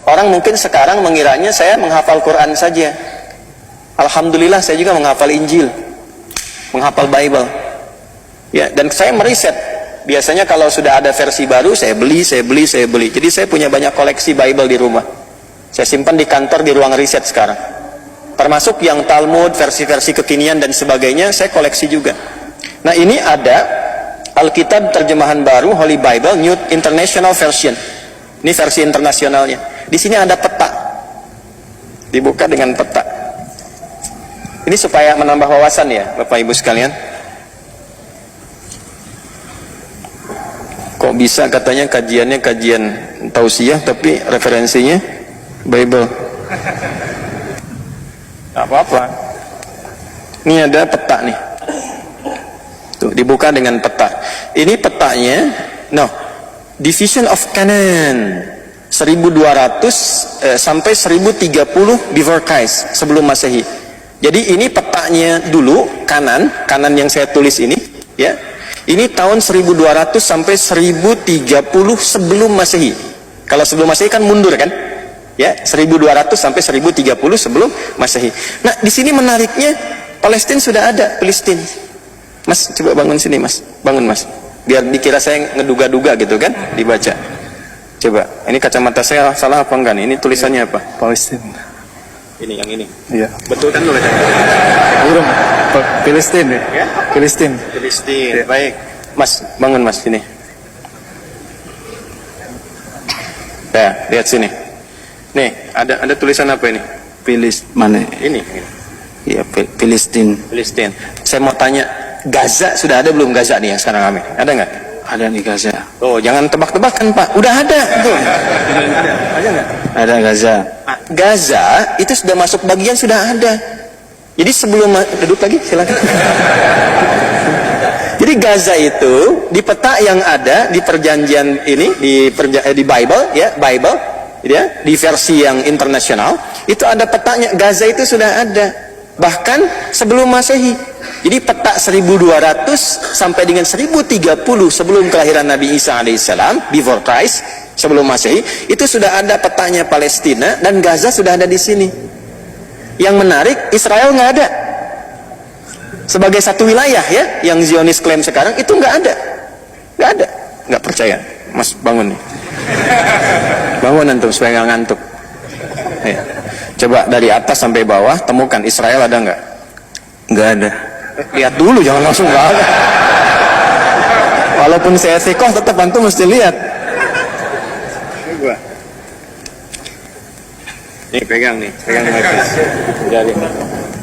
Orang mungkin sekarang mengiranya saya menghafal Quran saja. Alhamdulillah saya juga menghafal Injil, menghafal Bible. Ya, dan saya meriset. Biasanya kalau sudah ada versi baru, saya beli. Jadi saya punya banyak koleksi Bible di rumah. Saya simpan di kantor di ruang riset sekarang. Termasuk yang Talmud, versi-versi kekinian dan sebagainya, saya koleksi juga. Nah, ini ada Alkitab terjemahan baru, Holy Bible, New International Version. Ini versi internasionalnya. Di sini ada peta. Dibuka dengan peta. Ini supaya menambah wawasan ya, Bapak Ibu sekalian. Kok bisa katanya kajiannya kajian tausiah tapi referensinya Bible? Gak apa-apa. Ini ada peta nih. Tuh, dibuka dengan peta. Ini petanya, Division of Canaan 1200 sampai 1030 before Christ, sebelum Masehi. Jadi ini petanya dulu, kanan yang saya tulis ini, ya. Ini tahun 1200 sampai 1030 sebelum Masehi. Kalau sebelum Masehi kan mundur kan? Ya, 1200 sampai 1030 sebelum Masehi. Nah, di sini menariknya Palestina sudah ada, Palestina. Mas, coba bangun sini, Mas. Bangun, Mas. Biar dikira saya ngeduga-duga gitu kan, dibaca. Coba, ini kacamata saya salah apa enggak nih? Ini tulisannya apa? Palestina. Ini yang ini. Iya. Betul kan tulisannya? Burung. Palestina ya? Palestina. Palestina. Ya. Baik. Mas, bangun Mas sini. Ya, lihat sini. Nih, ada tulisan apa ini? Mana? Ini. Iya, Palestina. Palestina. Saya mau tanya, Gaza sudah ada belum Gaza nih yang sekarang kami? Ada nggak? Ada nih Gaza. Oh, jangan tebak-tebakan Pak. Udah ada. Tuh. Ada nggak? Ada Gaza. Nah, Gaza itu sudah masuk bagian sudah ada. Jadi sebelum duduk lagi silakan. Jadi Gaza itu di peta yang ada di perjanjian ini di Bible ya, Bible ya, di versi yang internasional itu ada petanya. Gaza itu sudah ada bahkan sebelum Masehi. Jadi peta 1200 sampai dengan 1030 sebelum kelahiran Nabi Isa alaihissalam, before Christ, sebelum Masehi, itu sudah ada petanya Palestina dan Gaza sudah ada di sini. Yang menarik, Israel nggak ada sebagai satu wilayah ya, yang Zionis klaim sekarang itu nggak ada, nggak percaya. Mas bangun nih, bangun antum supaya nggak ngantuk. Ya. Coba dari atas sampai bawah temukan Israel ada nggak? Nggak ada. Lihat dulu, jangan langsung nggak ada. Walaupun saya sekoh tetap antum mesti lihat. Nih pegang mic-nya. Jadi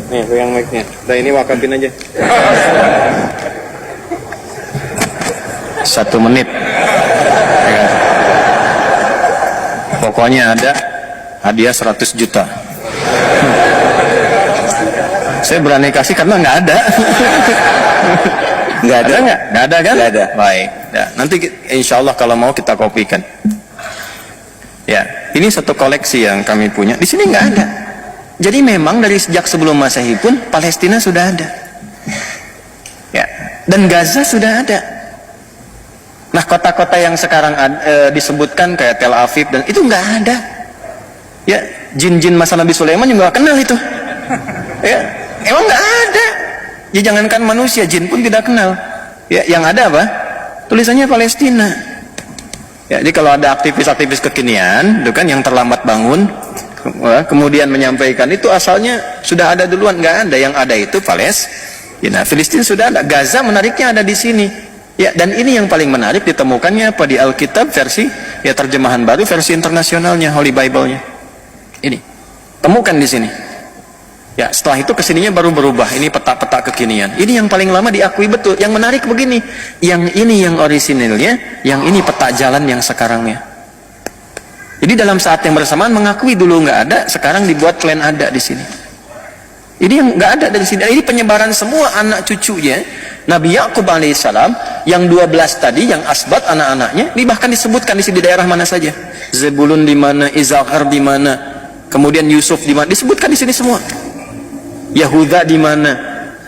nih pegang mic-nya. Nah ini wakafin aja. 1 menit. Pegang. Pokoknya ada hadiah 100 juta. Saya berani kasih karena nggak ada. Nggak ada nggak? Nggak ada kan? Nggak ada. Baik. Ya, nanti insya Allah kalau mau kita kopikan. Ya, ini satu koleksi yang kami punya. Di sini nggak ada. Jadi memang dari sejak sebelum Masehi pun Palestina sudah ada. Ya, dan Gaza sudah ada. Nah, kota-kota yang sekarang disebutkan kayak Tel Aviv dan itu nggak ada. Ya, jin-jin masa Nabi Sulaiman juga nggak kenal itu. Ya, emang nggak ada. Ya jangankan manusia, jin pun tidak kenal. Ya, yang ada apa? Tulisannya Palestina. Ya, jadi kalau ada aktivis-aktivis kekinian, itu kan yang terlambat bangun, kemudian menyampaikan itu asalnya sudah ada duluan, nggak ada. Yang ada itu Palestina. Filistin sudah ada. Gaza menariknya ada di sini. Ya, dan ini yang paling menarik ditemukannya apa di Alkitab versi ya terjemahan baru, versi internasionalnya, Holy Bible-nya. Ini temukan di sini. Ya, setelah itu kesininya baru berubah. Ini peta-peta kekinian. Ini yang paling lama diakui betul. Yang menarik begini, yang ini yang orisinilnya, yang ini peta jalan yang sekarangnya. Jadi dalam saat yang bersamaan mengakui dulu nggak ada, sekarang dibuat klaim ada di sini. Ini yang nggak ada dari sini. Ini penyebaran semua anak cucunya Nabi Yakub alaihissalam, yang 12 tadi, yang asbat anak-anaknya, ini bahkan disebutkan di sini daerah mana saja. Zebulun di mana, Izhar di mana, kemudian Yusuf di mana, disebutkan di sini semua. Yahuda di mana,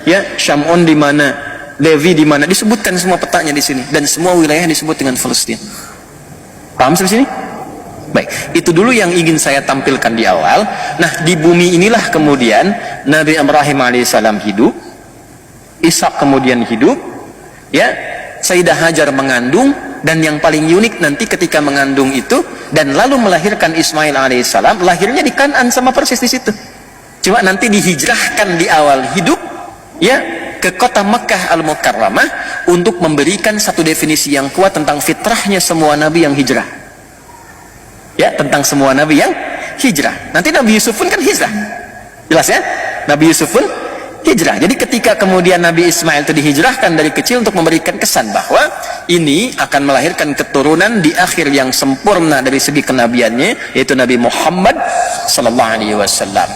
ya, Syamun di mana, Levi di mana, disebutkan semua petanya di sini, dan semua wilayah disebut dengan Palestina. Paham sampai sini? Baik, itu dulu yang ingin saya tampilkan di awal. Nah, di bumi inilah kemudian Nabi Ibrahim alaihissalam hidup, Ishak kemudian hidup, ya, Sayyidah Hajar mengandung, dan yang paling unik nanti ketika mengandung itu dan lalu melahirkan Ismail alaihissalam, lahirnya di Kan'an sama persis di situ. Cuma nanti dihijrahkan di awal hidup, ya, ke kota Mekah Al-Mukarramah untuk memberikan satu definisi yang kuat tentang fitrahnya semua nabi yang hijrah. Ya, tentang semua nabi yang hijrah. Nanti Nabi Yusuf pun kan hijrah. Jelas ya? Nabi Yusuf pun hijrah. Jadi ketika kemudian Nabi Ismail itu dihijrahkan dari kecil untuk memberikan kesan bahwa ini akan melahirkan keturunan di akhir yang sempurna dari segi kenabiannya, yaitu Nabi Muhammad sallallahu alaihi wasallam.